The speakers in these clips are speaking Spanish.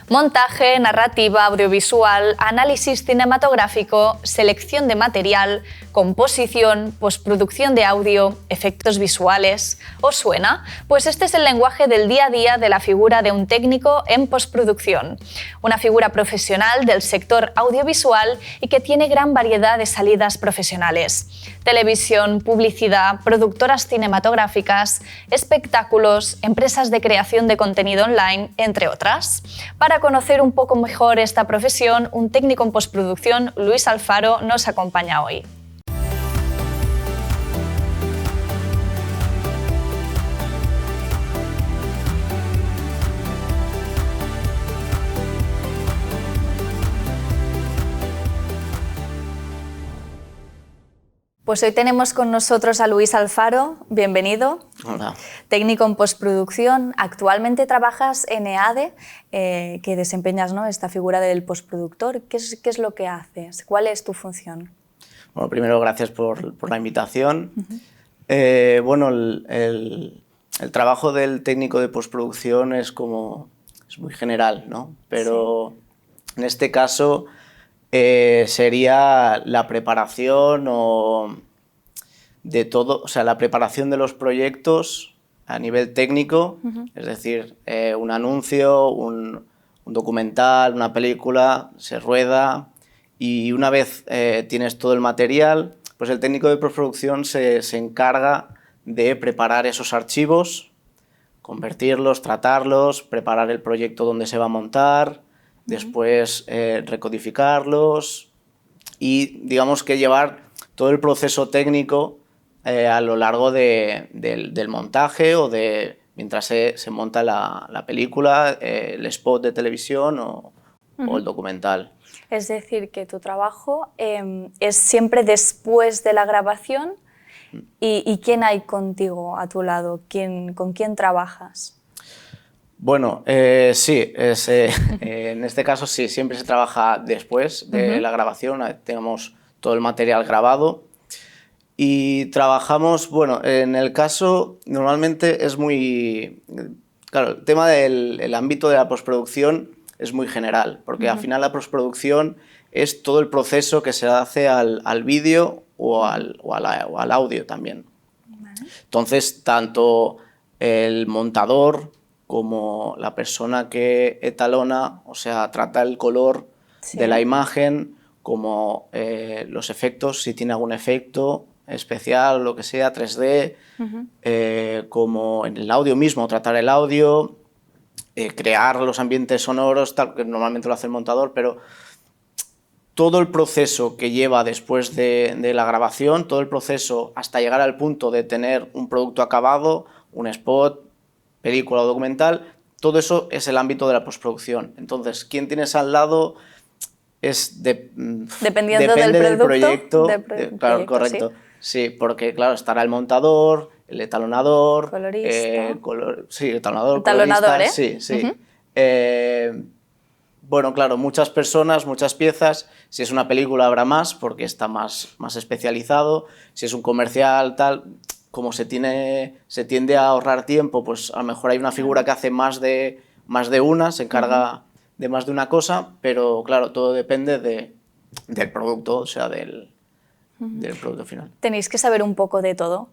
Montaje, narrativa, audiovisual, análisis cinematográfico, selección de material, composición, postproducción de audio, efectos visuales. ¿Os suena? Pues este es el lenguaje del día a día de la figura de un técnico en postproducción. Una figura profesional del sector audiovisual y que tiene gran variedad de salidas profesionales. Televisión, publicidad, productoras cinematográficas, espectáculos, empresas de creación de contenido online, entre otras. Para conocer un poco mejor esta profesión, un técnico en postproducción, Luis Alfaro, nos acompaña hoy. Pues hoy tenemos con nosotros a Luis Alfaro, bienvenido. Hola. Técnico en postproducción, actualmente trabajas en EADE, que desempeñas, ¿no?, esta figura del postproductor. ¿Qué es lo que haces? ¿Cuál es tu función? Bueno, primero gracias por la invitación. Bueno, el trabajo del técnico de postproducción es muy general, ¿no? Pero sí, en este caso sería la preparación de todo, o sea, la preparación de los proyectos a nivel técnico, es decir, un anuncio, un documental, una película, se rueda y una vez tienes todo el material, pues el técnico de postproducción se encarga de preparar esos archivos, convertirlos, tratarlos, preparar el proyecto donde se va a montar, después recodificarlos y digamos que llevar todo el proceso técnico a lo largo del montaje o mientras se monta la película, el spot de televisión o el documental. Es decir, que tu trabajo es siempre después de la grabación. ¿Y quién hay contigo a tu lado? ¿Con quién trabajas? Bueno, sí, en este caso sí, siempre se trabaja después de la grabación, tenemos todo el material grabado y trabajamos, bueno, en el caso normalmente es muy, claro, el tema del ámbito de la postproducción es muy general, porque al final la postproducción es todo el proceso que se hace al vídeo o al audio también. Entonces, tanto el montador como la persona que etalona, o sea, trata el color de la imagen, como los efectos, si tiene algún efecto especial, lo que sea, 3D, como en el audio mismo, tratar el audio, crear los ambientes sonoros, tal, que normalmente lo hace el montador, pero todo el proceso que lleva después de la grabación, todo el proceso hasta llegar al punto de tener un producto acabado, un spot, película o documental, todo eso es el ámbito de la postproducción. Entonces, ¿quién tienes al lado? Dependiendo del proyecto. Claro, correcto. Sí. Sí, porque claro, estará el montador, el etalonador, colorista. Sí, etalonador, Etalonador, colorista, sí. Bueno, claro, muchas personas, muchas piezas. Si es una película habrá más porque está más especializado. Si es un comercial, tal, como se tiende a ahorrar tiempo, pues a lo mejor hay una figura que hace más de una, se encarga de más de una cosa, pero claro, todo depende del producto, o sea, del producto final. Tenéis que saber un poco de todo,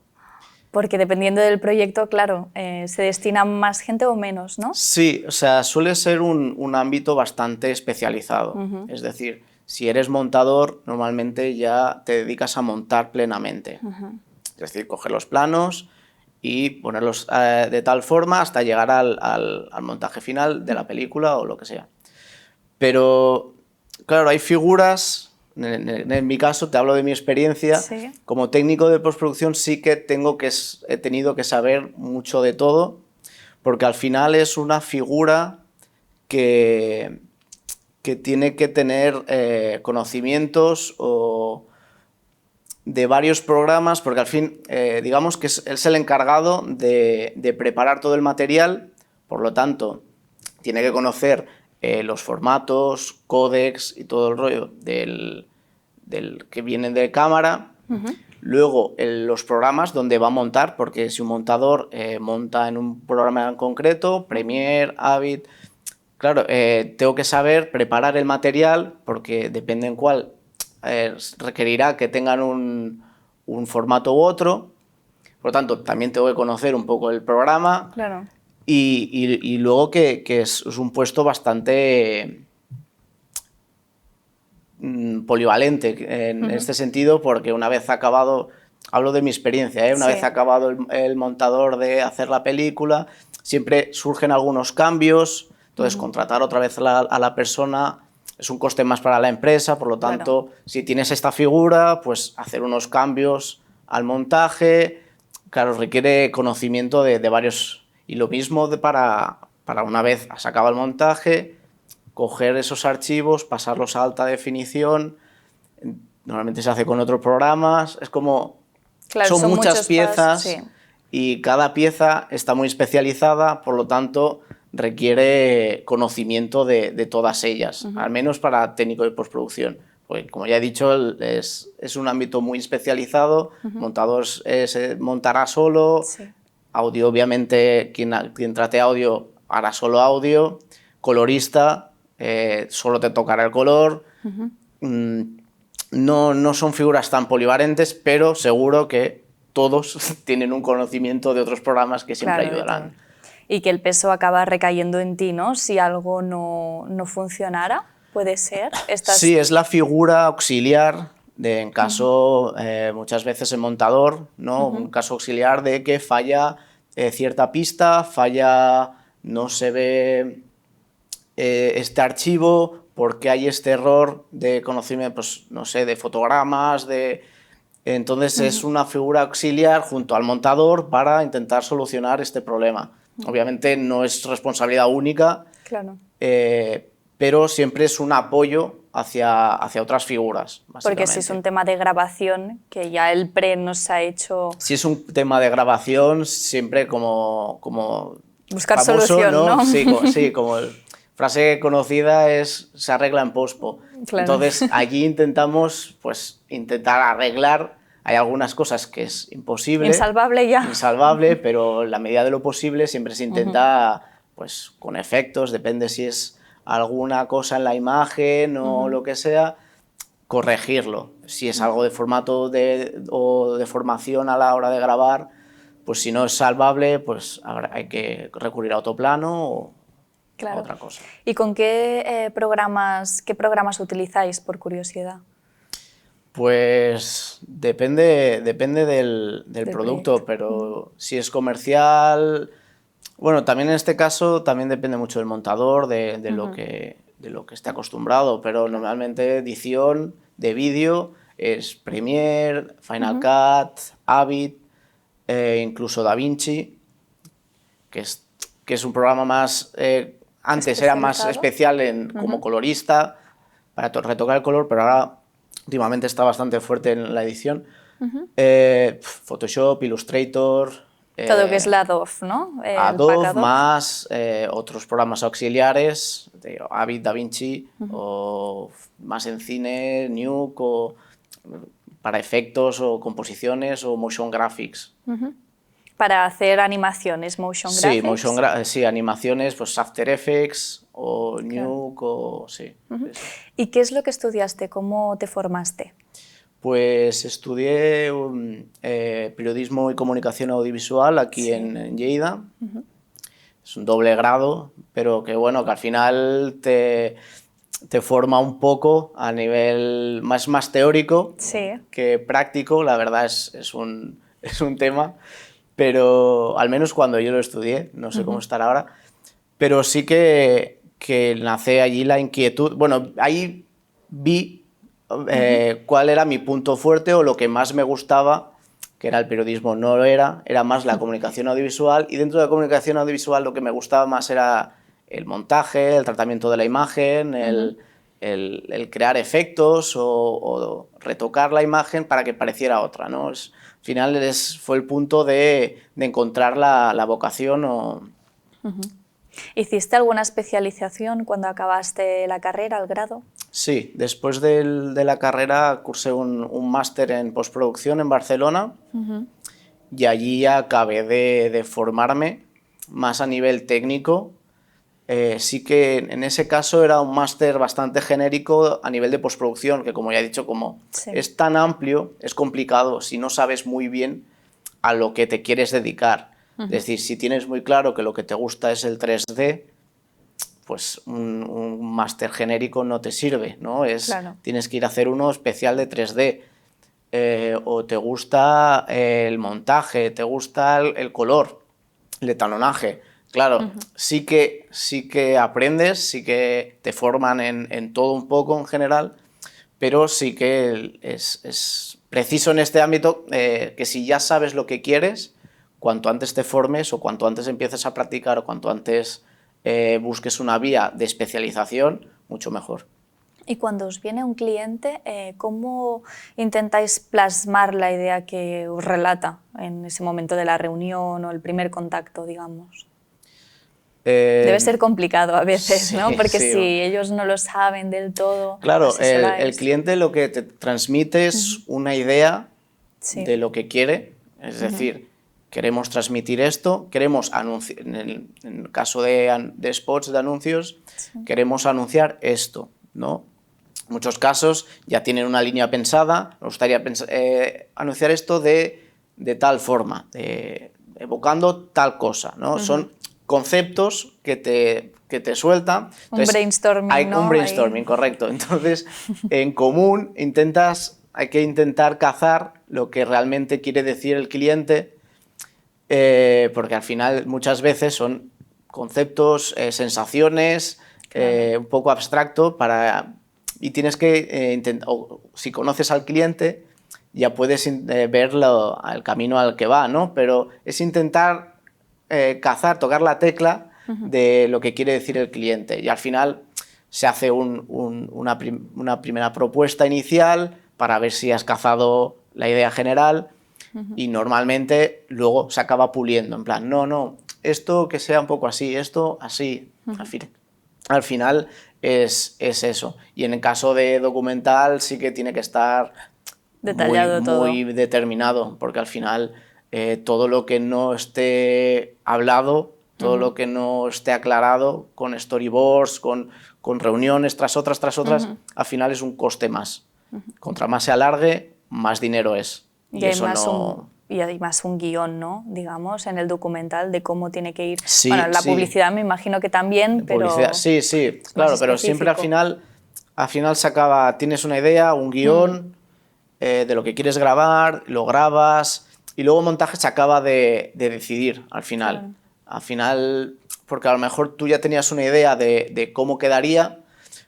porque dependiendo del proyecto, claro, se destina más gente o menos, ¿no? Sí, o sea, suele ser un ámbito bastante especializado. Es decir, si eres montador, normalmente ya te dedicas a montar plenamente. Es decir, coger los planos y ponerlos de tal forma hasta llegar al montaje final de la película o lo que sea. Pero, claro, hay figuras, en mi caso, te hablo de mi experiencia, sí, como técnico de postproducción sí que he tenido que saber mucho de todo, porque al final es una figura que tiene que tener conocimientos de varios programas, porque al fin, digamos que él es el encargado de preparar todo el material, por lo tanto, tiene que conocer los formatos, códecs y todo el rollo del que viene de cámara. Luego, los programas donde va a montar, porque si un montador monta en un programa en concreto, Premiere, Avid, Claro, tengo que saber preparar el material porque depende en cuál requerirá que tengan un formato u otro. Por lo tanto, también tengo que conocer un poco el programa. Claro. Y luego que es un puesto bastante polivalente en este sentido, porque una vez acabado, hablo de mi experiencia, una vez acabado el montador de hacer la película, siempre surgen algunos cambios, entonces contratar otra vez a la persona es un coste más para la empresa, por lo tanto, si tienes esta figura, pues hacer unos cambios al montaje, claro, requiere conocimiento de varios. Y lo mismo para una vez has acabado el montaje, coger esos archivos, pasarlos a alta definición, normalmente se hace con otros programas, es como, claro, son muchas piezas sí. Y cada pieza está muy especializada, por lo tanto requiere conocimiento de todas ellas, al menos para técnico de postproducción. Porque, como ya he dicho, es un ámbito muy especializado, montador se montará solo, audio, obviamente, quien trate audio hará solo audio, colorista, solo te tocará el color. No son figuras tan polivalentes, pero seguro que todos tienen un conocimiento de otros programas que siempre ayudarán. Y que el peso acaba recayendo en ti, ¿no? Si algo no funcionara, ¿puede ser? Sí, es la figura auxiliar en caso, muchas veces el montador, ¿no? Un caso auxiliar de que falla cierta pista, no se ve este archivo, porque hay este error de conocimiento, pues, no sé, de fotogramas, Entonces es una figura auxiliar junto al montador para intentar solucionar este problema. Obviamente no es responsabilidad única, pero siempre es un apoyo hacia otras figuras, básicamente. Porque si es un tema de grabación, que ya el pre nos ha hecho... Si es un tema de grabación, siempre como buscar famoso, solución, ¿no? Sí, como frase conocida es se arregla en pospo. Entonces allí intentamos intentar arreglar. Hay algunas cosas que es imposible. Insalvable ya. Insalvable, pero en la medida de lo posible siempre se intenta, con efectos, depende si es alguna cosa en la imagen o lo que sea, corregirlo. Si es algo de formato o de formación a la hora de grabar, pues si no es salvable, pues hay que recurrir a autoplano o a otra cosa. ¿Y con qué programas utilizáis, por curiosidad? Pues depende del producto, pero si es comercial, bueno, también en este caso también depende mucho del montador, de lo que esté acostumbrado, pero normalmente edición de vídeo es Premiere, Final Cut, Avid, incluso DaVinci, que es un programa más, antes era más especial como colorista, para retocar el color, pero ahora últimamente está bastante fuerte en la edición. Photoshop, Illustrator... todo que es la Adobe, ¿no? Adobe más otros programas auxiliares, Avid, DaVinci, o más en cine, Nuke, o para efectos o composiciones o motion graphics. Para hacer animaciones, motion graphics. Sí, animaciones, pues After Effects o Nuke, o sí. ¿Y qué es lo que estudiaste? ¿Cómo te formaste? Pues estudié periodismo y comunicación audiovisual aquí en Lleida. Es un doble grado, pero que bueno, que al final te forma un poco a nivel más teórico que práctico. La verdad es un tema, pero al menos cuando yo lo estudié, no sé cómo estará ahora, pero sí que nace allí la inquietud. Bueno, ahí vi cuál era mi punto fuerte o lo que más me gustaba, que era el periodismo, no lo era más la comunicación audiovisual, y dentro de la comunicación audiovisual lo que me gustaba más era el montaje, el tratamiento de la imagen, el crear efectos o retocar la imagen para que pareciera otra, ¿no? Al final fue el punto de encontrar la vocación. ¿Hiciste alguna especialización cuando acabaste la carrera, el grado? Sí, después de la carrera cursé un máster en postproducción en Barcelona y allí acabé de formarme más a nivel técnico sí que en ese caso era un máster bastante genérico a nivel de postproducción, que como ya he dicho, como es tan amplio, es complicado si no sabes muy bien a lo que te quieres dedicar. Es decir, si tienes muy claro que lo que te gusta es el 3D, pues un máster genérico no te sirve, ¿no? Tienes que ir a hacer uno especial de 3D. O te gusta el montaje, te gusta el color, el etalonaje. Claro, sí que aprendes, sí que te forman en todo un poco en general, pero sí que es preciso en este ámbito que si ya sabes lo que quieres, cuanto antes te formes o cuanto antes empieces a practicar o cuanto antes busques una vía de especialización, mucho mejor. Y cuando os viene un cliente, ¿cómo intentáis plasmar la idea que os relata en ese momento de la reunión o el primer contacto, digamos? Debe ser complicado a veces, sí, ¿no? Porque sí, si ellos no lo saben del todo... Claro, el cliente lo que te transmite es una idea de lo que quiere, es decir, queremos transmitir esto, queremos anunciar, en el caso de spots, de anuncios, queremos anunciar esto, ¿no? En muchos casos ya tienen una línea pensada, nos gustaría anunciar esto de tal forma, evocando tal cosa, ¿no? Son conceptos que te sueltan. Entonces, un brainstorming, ¿no? Un brainstorming, correcto. Entonces, en común hay que intentar cazar lo que realmente quiere decir el cliente, porque al final muchas veces son conceptos, sensaciones, claro, un poco abstracto y tienes que intentar, si conoces al cliente, ya puedes ver el camino al que va, ¿no? Pero es intentar cazar, tocar la tecla de lo que quiere decir el cliente. Y al final se hace una primera propuesta inicial para ver si has cazado la idea general y normalmente luego se acaba puliendo. En plan, no, esto que sea un poco así, esto así. Al final es eso. Y en el caso de documental sí que tiene que estar detallado muy determinado, porque al final todo lo que no esté hablado, todo lo que no esté aclarado con storyboards, con reuniones tras otras, al final es un coste más. Contra más se alargue, más dinero es. Y hay más un guión, ¿no? Digamos, en el documental de cómo tiene que ir. Sí, bueno, la publicidad me imagino que también, pero... Sí, claro, pero siempre al final se acaba, tienes una idea, un guión de lo que quieres grabar, lo grabas y luego el montaje se acaba de decidir al final. Claro. Al final, porque a lo mejor tú ya tenías una idea de cómo quedaría,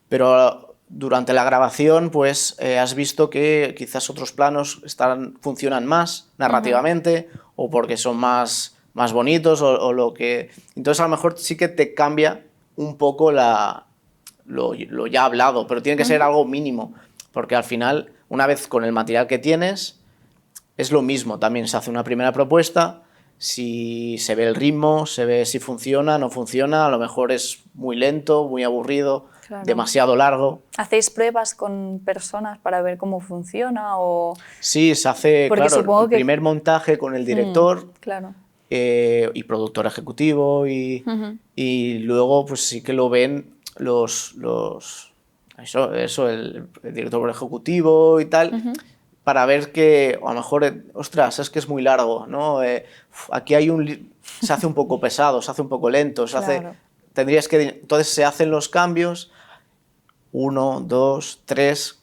pero durante la grabación pues has visto que quizás otros planos funcionan más narrativamente o porque son más bonitos o lo que... Entonces a lo mejor sí que te cambia un poco lo ya hablado, pero tiene que ser algo mínimo, porque al final, una vez con el material que tienes, es lo mismo. También se hace una primera propuesta, si se ve el ritmo, se ve si funciona, no funciona, a lo mejor es muy lento, muy aburrido, claro, demasiado largo. ¿Hacéis pruebas con personas para ver cómo funciona? O... Sí, se hace, claro, el primer montaje con el director, claro, y productor ejecutivo, y luego pues sí que lo ven el director ejecutivo y tal, para ver que a lo mejor, ostras, es que es muy largo, ¿no? Aquí se hace un poco pesado, se hace un poco lento, claro, entonces se hacen los cambios, 1, 2, 3,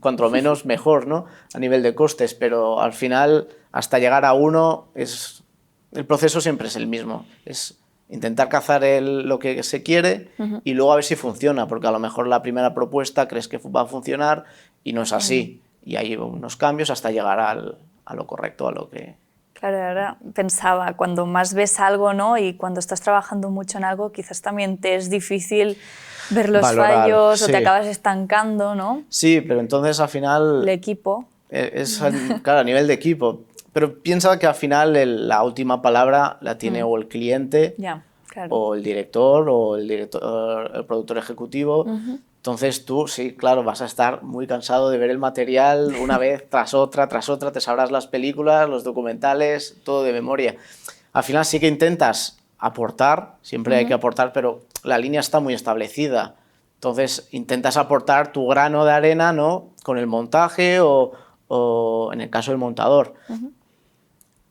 cuanto menos mejor, ¿no? A nivel de costes, pero al final, hasta llegar a 1, el proceso siempre es el mismo, es intentar cazar lo que se quiere y luego a ver si funciona, porque a lo mejor la primera propuesta crees que va a funcionar y no es así. Y hay unos cambios hasta llegar a lo correcto, a lo que... Claro, ahora pensaba, cuando más ves algo, ¿no? Y cuando estás trabajando mucho en algo, quizás también te es difícil ver los fallos, o te acabas estancando, ¿no? Sí, pero entonces al final... El equipo. Claro, a nivel de equipo. Pero piensa que al final la última palabra la tiene o el cliente, claro, o el director, o el productor ejecutivo. Entonces tú, sí, claro, vas a estar muy cansado de ver el material una vez tras otra, te sabrás las películas, los documentales, todo de memoria. Al final sí que intentas aportar, siempre hay que aportar, pero la línea está muy establecida. Entonces intentas aportar tu grano de arena, ¿no? Con el montaje o en el caso del montador.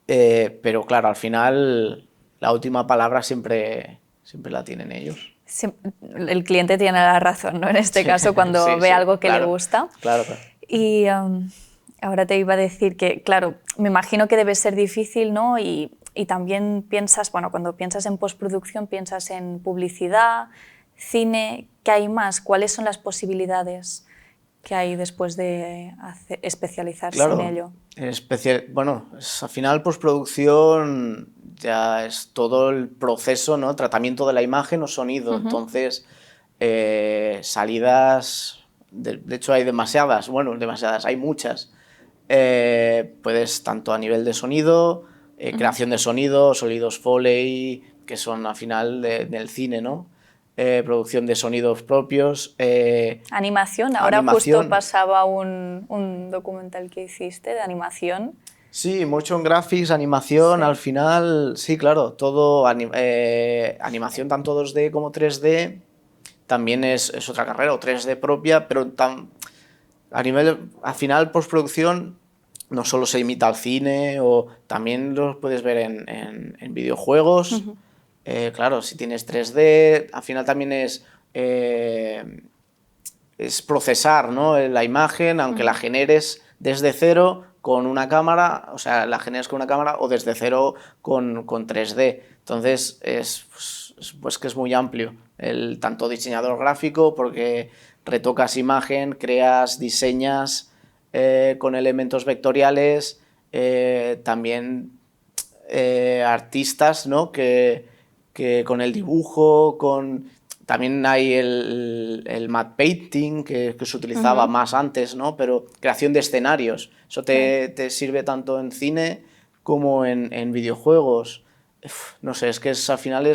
Pero claro, al final la última palabra siempre la tienen ellos. Sí, el cliente tiene la razón, ¿no? En este caso, cuando ve algo que le gusta. Claro. Y ahora te iba a decir que, claro, me imagino que debe ser difícil, ¿no? Y también piensas, bueno, cuando piensas en postproducción, piensas en publicidad, cine. ¿Qué hay más? ¿Cuáles son las posibilidades que hay después de especializarse en ello? Bueno, al final postproducción ya es todo el proceso, ¿no? Tratamiento de la imagen o sonido. Entonces, salidas, de hecho hay demasiadas, hay muchas. Puedes tanto a nivel de sonido, creación de sonido, sonidos Foley, que son al final del cine, ¿no? Producción de sonidos propios. Animación, ahora justo pasaba un documental que hiciste de animación. Sí, motion graphics, animación, al final, sí, claro, todo, animación tanto 2D como 3D, también es otra carrera, o 3D propia, pero al final postproducción no solo se imita al cine, o también lo puedes ver en videojuegos. Claro, si tienes 3D, al final también es procesar, ¿no? La imagen, aunque la generes desde cero con una cámara, o sea, la generas con una cámara o desde cero con 3D. Entonces, pues que es muy amplio. Tanto diseñador gráfico, porque retocas imagen, creas, diseñas con elementos vectoriales, también artistas, ¿no? que con el dibujo, también hay el matte painting que se utilizaba más antes, ¿no? Pero creación de escenarios, eso te sirve tanto en cine como en videojuegos. No sé, es que al final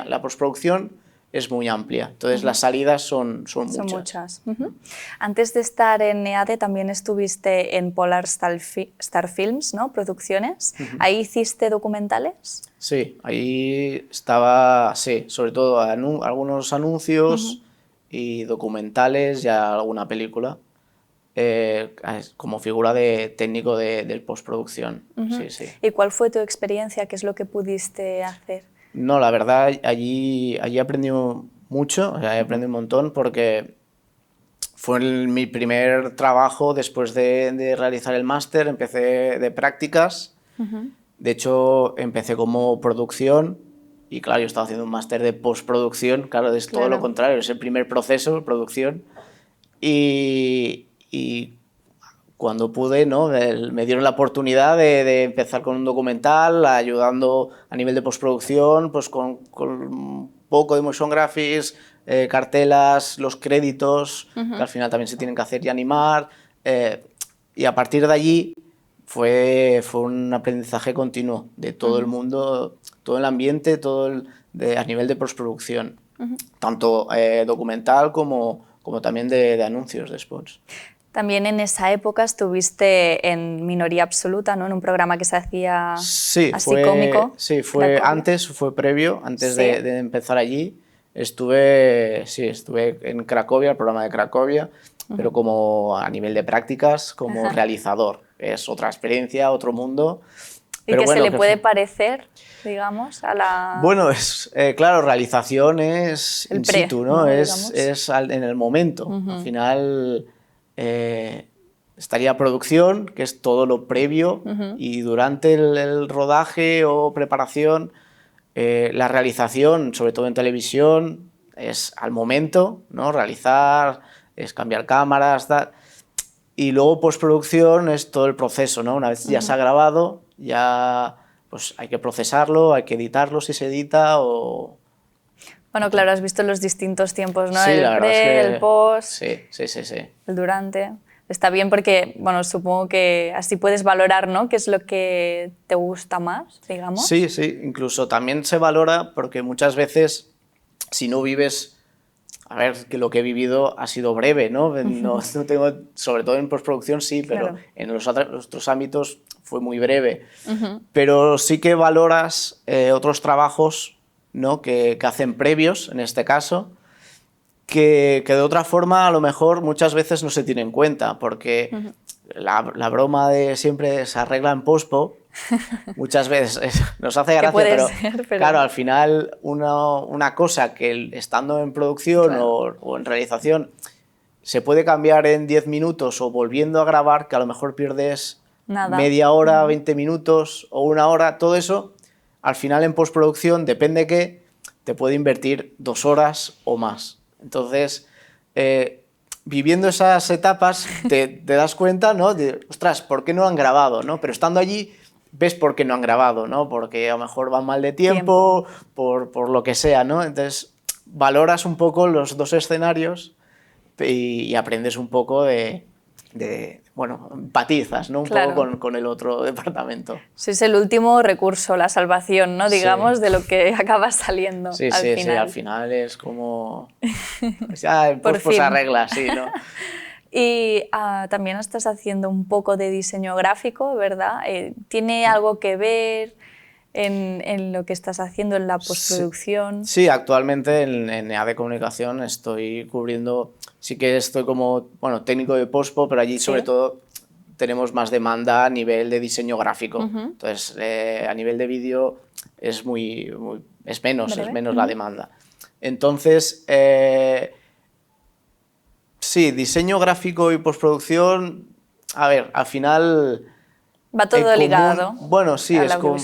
la postproducción es muy amplia, entonces las salidas son muchas. Antes de estar en EADE también estuviste en Polar Star Films, ¿no? Producciones. ¿Ahí hiciste documentales? Sí, ahí estaba, sí, sobre todo algunos anuncios y documentales y alguna película como figura de técnico de postproducción. Sí. ¿Y cuál fue tu experiencia? ¿Qué es lo que pudiste hacer? No, la verdad, allí aprendí mucho, o sea, aprendí un montón porque fue mi primer trabajo después de realizar el máster, empecé de prácticas. De hecho, empecé como producción y claro, yo estaba haciendo un máster de postproducción, claro, es todo lo contrario, es el primer proceso, producción. Y cuando pude, ¿no? Me dieron la oportunidad de empezar con un documental, ayudando a nivel de postproducción, pues con un poco de motion graphics, cartelas, los créditos, que al final también se tienen que hacer y animar. Y a partir de allí fue un aprendizaje continuo de todo el mundo, todo el ambiente, a nivel de postproducción, tanto documental como también de anuncios, de spots. También en esa época estuviste en Minoría Absoluta, ¿no? En un programa que se hacía cómico. Sí, fue previo, antes de empezar allí. Estuve en Cracovia, el programa de Cracovia, pero como a nivel de prácticas, como realizador. Es otra experiencia, otro mundo. ¿Y qué se le puede parecer, digamos, a la...? Bueno, claro, realización es in situ, ¿no? Es en el momento. Al final estaría producción, que es todo lo previo, y durante el rodaje o preparación, la realización, sobre todo en televisión, es al momento, ¿no? Realizar, es cambiar cámaras, tal. Y luego postproducción es todo el proceso, ¿no? Una vez ya se ha grabado, ya pues hay que procesarlo, hay que editarlo si se edita o... Bueno, claro, has visto los distintos tiempos, ¿no? Sí, el pre, el post, sí. el durante. Está bien porque, bueno, supongo que así puedes valorar, ¿no? ¿Qué es lo que te gusta más, digamos? Sí, incluso también se valora porque muchas veces si no vives... A ver, que lo que he vivido ha sido breve, ¿no? No tengo, sobre todo en postproducción sí, pero en los otros ámbitos fue muy breve. Pero sí que valoras otros trabajos ¿no? que hacen previos, en este caso, que de otra forma a lo mejor muchas veces no se tiene en cuenta, porque la broma de siempre se arregla en pospo, muchas veces nos hace gracia, pero claro, al final una cosa que estando en producción claro. o en realización se puede cambiar en 10 minutos o volviendo a grabar, que a lo mejor pierdes media hora, 20 minutos o una hora, todo eso, al final en postproducción, depende qué, te puede invertir 2 horas o más. Entonces, viviendo esas etapas, te das cuenta, ¿no? De, ostras, ¿por qué no han grabado, ¿no? Pero estando allí, ves por qué no han grabado, ¿no? Porque a lo mejor van mal de tiempo. Por lo que sea, ¿no? Entonces, valoras un poco los dos escenarios y aprendes un poco bueno, empatizas, ¿no? Un poco con el otro departamento. Sí, es el último recurso, la salvación, ¿no? Digamos, de lo que acaba saliendo al final. Sí, al final es como... ya, pues se arregla, sí, ¿no? Y también estás haciendo un poco de diseño gráfico, ¿verdad? ¿Tiene algo que ver en lo que estás haciendo en la postproducción? Sí, actualmente en AD Comunicación estoy cubriendo, sí que estoy como, bueno, técnico de pospo, pero allí sobre todo tenemos más demanda a nivel de diseño gráfico. Entonces, a nivel de vídeo es menos la demanda. Entonces, sí, diseño gráfico y postproducción, a ver, al final... Va todo ligado. Bueno, sí,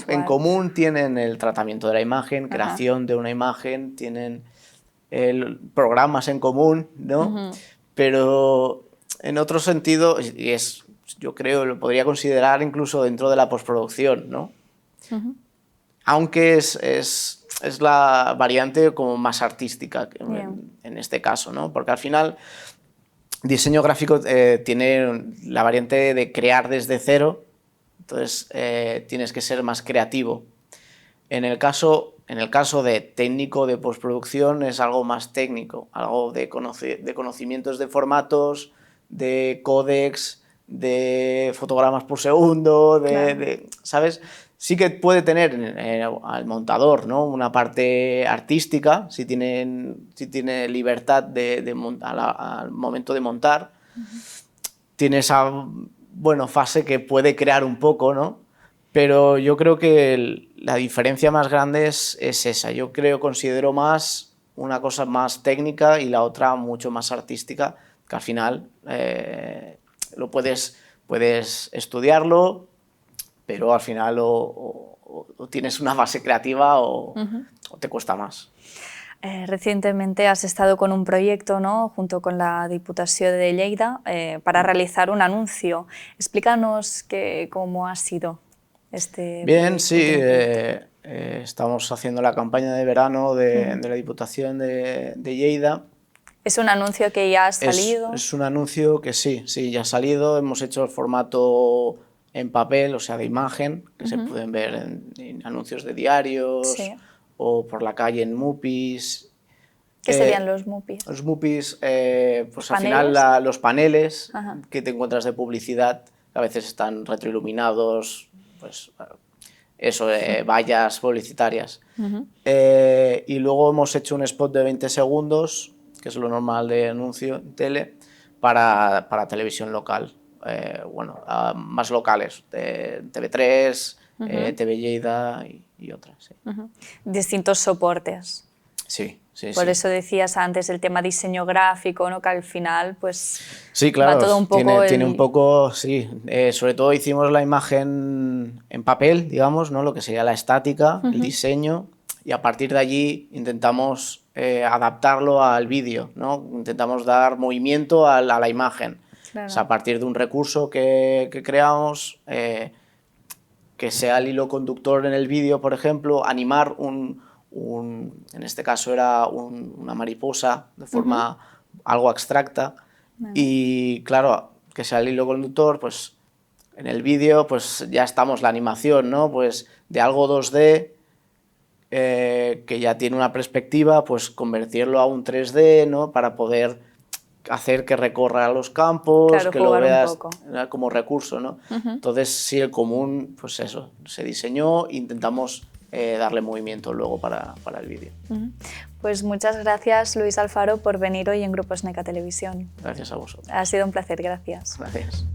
en común tienen el tratamiento de la imagen, creación de una imagen, tienen programas en común, ¿no? Pero en otro sentido, y yo creo, lo podría considerar incluso dentro de la postproducción, ¿no? Aunque es la variante como más artística en este caso, ¿no? Porque al final diseño gráfico tiene la variante de crear desde cero. Entonces, tienes que ser más creativo. En el caso de técnico de postproducción es algo más técnico, algo de conocimientos de formatos, de códecs, de fotogramas por segundo, ¿sabes? Sí que puede tener al montador, ¿no? Una parte artística, si tiene libertad al momento de montar. Tiene esa... fase que puede crear un poco, ¿no? Pero yo creo que la diferencia más grande es esa. Yo considero más una cosa más técnica y la otra mucho más artística, que al final lo puedes estudiarlo, pero al final o tienes una base creativa o te cuesta más. Recientemente has estado con un proyecto, ¿no?, junto con la Diputación de Lleida para realizar un anuncio. Explícanos cómo ha sido este Bien, proyecto. sí, estamos haciendo la campaña de verano de la Diputación de Lleida. ¿Es un anuncio que ya ha salido? Es un anuncio que sí, ya ha salido. Hemos hecho el formato en papel, o sea, de imagen, que se pueden ver en anuncios de diarios o por la calle en MUPIs. ¿Qué serían los MUPIs? Los MUPIs, pues al final los paneles que te encuentras de publicidad, que a veces están retroiluminados, pues eso, vallas publicitarias. Y luego hemos hecho un spot de 20 segundos, que es lo normal de anuncio en tele, para televisión local. Más locales, TV3, TV Lleida y otras. Sí. Distintos soportes. Sí. Por eso decías antes el tema diseño gráfico, ¿no?, que al final pues sí, claro, va todo un poco... tiene un poco, sí. Sobre todo hicimos la imagen en papel, digamos, ¿no?, lo que sería la estática, el diseño, y a partir de allí intentamos adaptarlo al vídeo, ¿no? Intentamos dar movimiento a la imagen. Claro. O sea, a partir de un recurso que creamos, que sea el hilo conductor en el vídeo, por ejemplo, animar en este caso era una mariposa de forma algo abstracta, y claro, que sea el hilo conductor, pues en el vídeo pues ya estamos la animación, ¿no?, pues de algo 2D que ya tiene una perspectiva, pues convertirlo a un 3D, ¿no?, para poder hacer que recorra los campos, claro, que lo veas como recurso, ¿no? Entonces, sí, el común, pues eso, se diseñó, intentamos darle movimiento luego para el vídeo. Pues muchas gracias, Luis Alfaro, por venir hoy en Grupo Sneca Televisión. Gracias a vosotros. Ha sido un placer, gracias. Gracias.